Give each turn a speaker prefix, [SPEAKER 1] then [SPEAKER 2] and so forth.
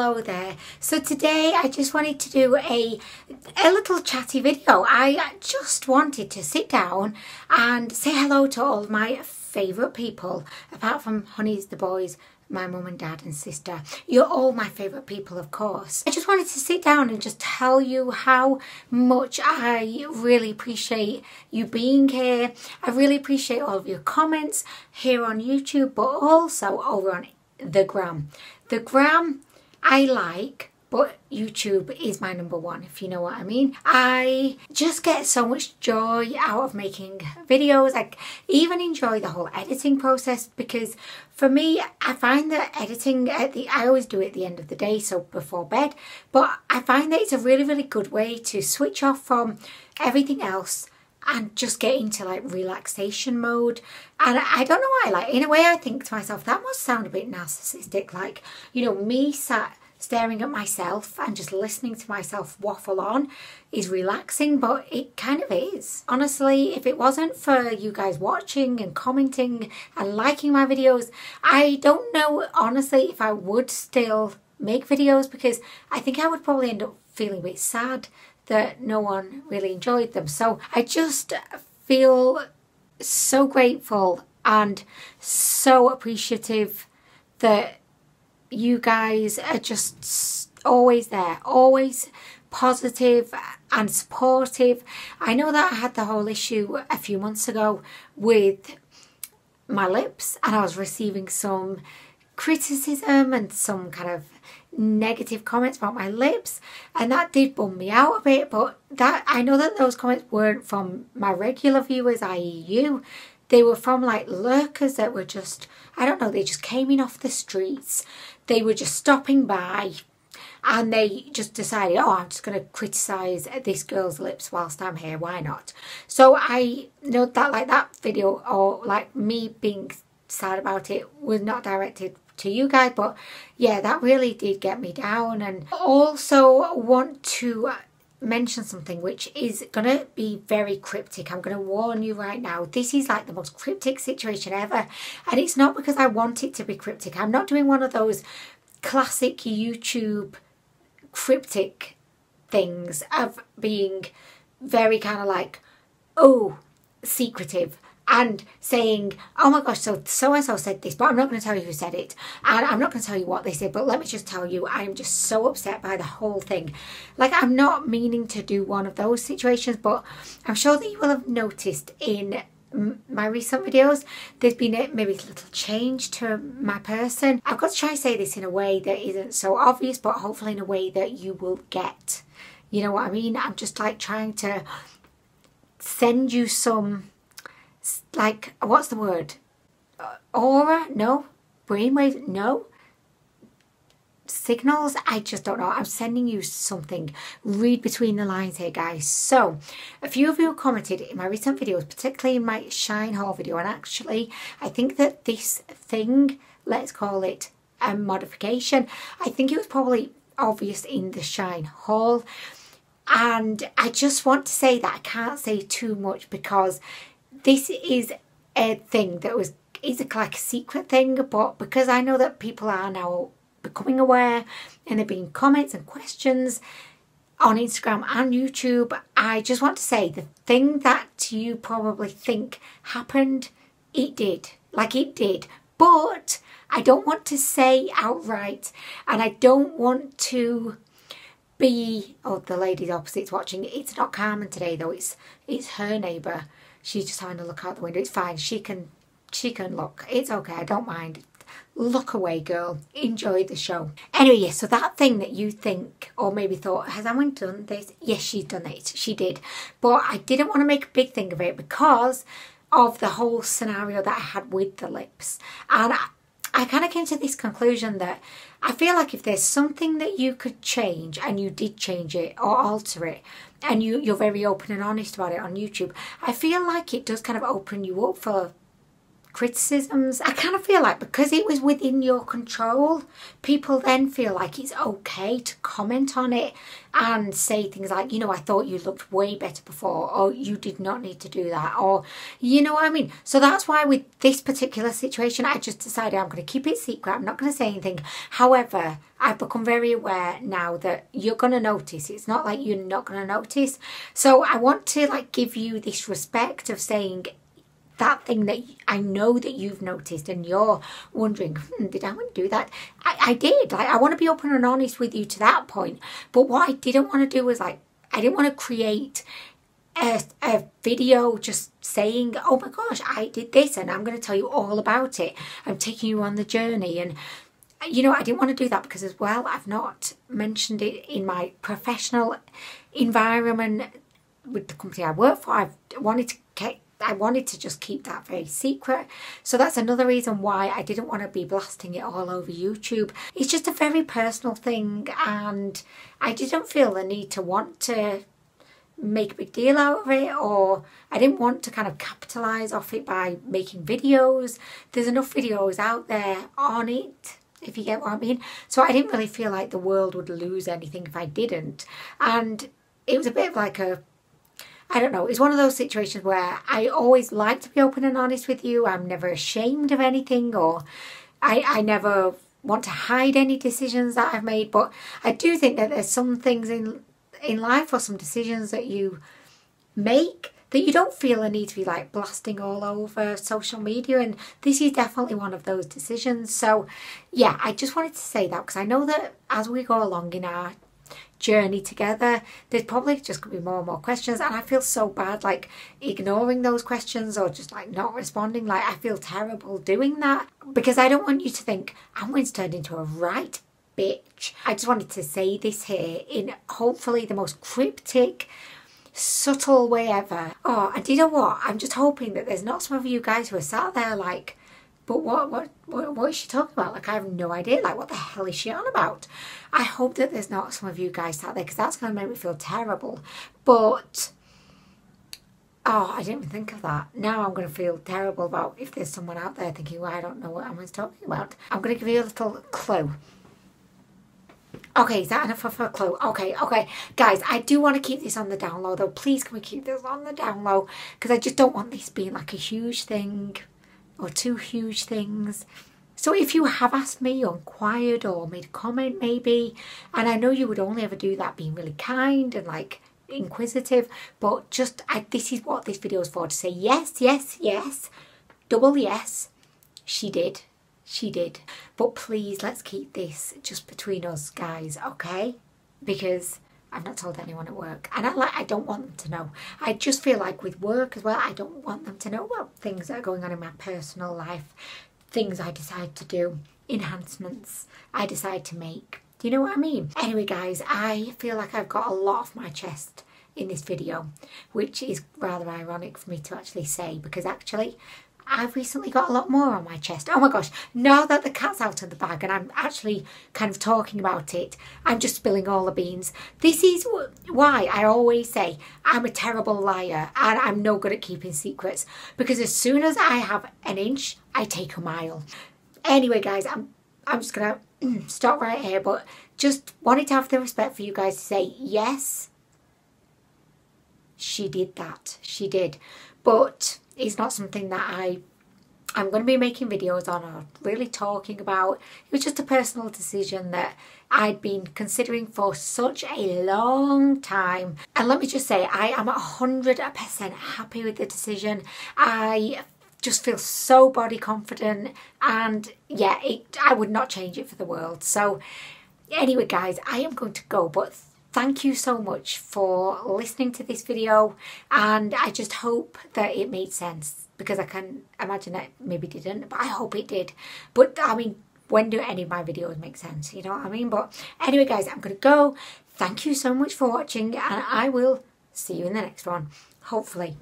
[SPEAKER 1] Hello there. So today I just wanted to do a little chatty video. I just wanted to sit down and say hello to all of my favourite people, apart from Honeys, the boys, my mum and dad and sister. You're all my favourite people, of course. I just wanted to sit down and just tell you how much I really appreciate you being here. I really appreciate all of your comments here on YouTube, but also over on the gram. The gram I like, but YouTube is my number one, if you know what I mean. I just get so much joy out of making videos. I even enjoy the whole editing process, because for me, I find that editing I always do it at the end of the day, so before bed, but I find that it's a really, really good way to switch off from everything else and just get into like relaxation mode. And I don't know why, like in a way I think to myself, that must sound a bit narcissistic, like, you know, me sat staring at myself and just listening to myself waffle on is relaxing, but it kind of is. Honestly, if it wasn't for you guys watching and commenting and liking my videos, I don't know honestly if I would still make videos, because I think I would probably end up feeling a bit sad that no one really enjoyed them. So I just feel so grateful and so appreciative that you guys are just always there, always positive and supportive. I know that I had the whole issue a few months ago with my lips, and I was receiving some criticism and some kind of negative comments about my lips, and that did bum me out a bit. But that I know that those comments weren't from my regular viewers, i.e. you. They were from like lurkers that were just, I don't know, they just came in off the streets. They were just stopping by and they just decided, oh, I'm just going to criticise this girl's lips whilst I'm here, why not? So I know that like that video, or like me being sad about it, was not directed to you guys, but yeah, that really did get me down. And I also want to mention something which is gonna be very cryptic. I'm gonna warn you right now, this is like the most cryptic situation ever, and it's not because I want it to be cryptic. I'm not doing one of those classic YouTube cryptic things of being very kind of like, oh, secretive, and saying, oh my gosh, so-and-so said this, but I'm not going to tell you who said it, and I'm not going to tell you what they said, but let me just tell you, I'm just so upset by the whole thing. Like, I'm not meaning to do one of those situations, but I'm sure that you will have noticed in my recent videos, there's been maybe a little change to my person. I've got to try and say this in a way that isn't so obvious, but hopefully in a way that you will get. You know what I mean? I'm just like trying to send you some, like, what's the word? Aura? No. Brainwaves? No. Signals? I just don't know. I'm sending you something. Read between the lines here, guys. So, a few of you commented in my recent videos, particularly in my Shine haul video, and actually, I think that this thing, let's call it a modification, I think it was probably obvious in the Shine haul, and I just want to say that I can't say too much, because this is a thing that is like a secret thing, but because I know that people are now becoming aware and there have been comments and questions on Instagram and YouTube, I just want to say the thing that you probably think happened, it did. Like, it did. But I don't want to say outright, and I don't want to be, oh, the lady opposite's watching. It's not Carmen today though, it's her neighbour. She's just having a look out the window. It's fine. She can look. It's okay. I don't mind. Look away, girl. Enjoy the show. Anyway, yes, so that thing that you think, or maybe thought, has Anwen done this? Yes, she's done it. She did. But I didn't want to make a big thing of it because of the whole scenario that I had with the lips. And I kind of came to this conclusion that I feel like if there's something that you could change, and you did change it or alter it, and you're very open and honest about it on YouTube, I feel like it does kind of open you up for criticisms. I kind of feel like because it was within your control, people then feel like it's okay to comment on it and say things like, you know, I thought you looked way better before, or you did not need to do that, or you know what I mean. So that's why with this particular situation, I just decided I'm going to keep it secret. I'm not going to say anything. However, I've become very aware now that you're going to notice. It's not like you're not going to notice. So I want to like give you this respect of saying that thing that I know that you've noticed and you're wondering, did I want to do that? I did. Like, I want to be open and honest with you to that point. But what I didn't want to do was like, I didn't want to create a video just saying, oh my gosh, I did this and I'm going to tell you all about it. I'm taking you on the journey. And, you know, I didn't want to do that because as well, I've not mentioned it in my professional environment with the company I work for. I wanted to just keep that very secret. So that's another reason why I didn't want to be blasting it all over YouTube. It's just a very personal thing and I didn't feel the need to want to make a big deal out of it, or I didn't want to kind of capitalise off it by making videos. There's enough videos out there on it, if you get what I mean. So I didn't really feel like the world would lose anything if I didn't. And it was a bit of like I don't know, it's one of those situations where I always like to be open and honest with you. I'm never ashamed of anything, or I never want to hide any decisions that I've made. But I do think that there's some things in life or some decisions that you make that you don't feel a need to be like blasting all over social media, and this is definitely one of those decisions. So yeah, I just wanted to say that because I know that as we go along in our journey together, there's probably just going to be more and more questions, and I feel so bad like ignoring those questions or just like not responding. Like, I feel terrible doing that because I don't want you to think I'm going to turn into a right bitch. I just wanted to say this here in hopefully the most cryptic, subtle way ever. Oh, and you know what? I'm just hoping that there's not some of you guys who are sat there like, but what is she talking about? Like, I have no idea. Like, what the hell is she on about? I hope that there's not some of you guys sat there because that's going to make me feel terrible. But, oh, I didn't even think of that. Now I'm going to feel terrible about if there's someone out there thinking, well, I don't know what I was talking about. I'm going to give you a little clue. Okay, is that enough of a clue? Okay. Guys, I do want to keep this on the down low, though. Please can we keep this on the down low? Because I just don't want this being like a huge thing or two huge things. So if you have asked me or inquired or made a comment maybe, and I know you would only ever do that being really kind and like inquisitive, but just this is what this video is for, to say yes, double yes, she did. But please, let's keep this just between us guys, okay? Because I've not told anyone at work, and I don't want them to know. I just feel like with work as well, I don't want them to know about things that are going on in my personal life, things I decide to do, enhancements I decide to make. Do you know what I mean? Anyway guys, I feel like I've got a lot off my chest in this video, which is rather ironic for me to actually say, because actually I've recently got a lot more on my chest. Oh my gosh, now that the cat's out of the bag and I'm actually kind of talking about it, I'm just spilling all the beans. This is why I always say I'm a terrible liar and I'm no good at keeping secrets, because as soon as I have an inch, I take a mile. Anyway guys, I'm just gonna stop right here, but just wanted to have the respect for you guys to say yes, she did that. She did. But it's not something that I'm going to be making videos on or really talking about. It was just a personal decision that I'd been considering for such a long time. And let me just say, I am 100% happy with the decision. I just feel so body confident, and yeah, I would not change it for the world. So anyway guys, I am going to go, but thank you so much for listening to this video, and I just hope that it made sense, because I can imagine it maybe didn't, but I hope it did. But I mean, when do any of my videos make sense? You know what I mean? But anyway guys, I'm going to go. Thank you so much for watching, and I will see you in the next one, hopefully.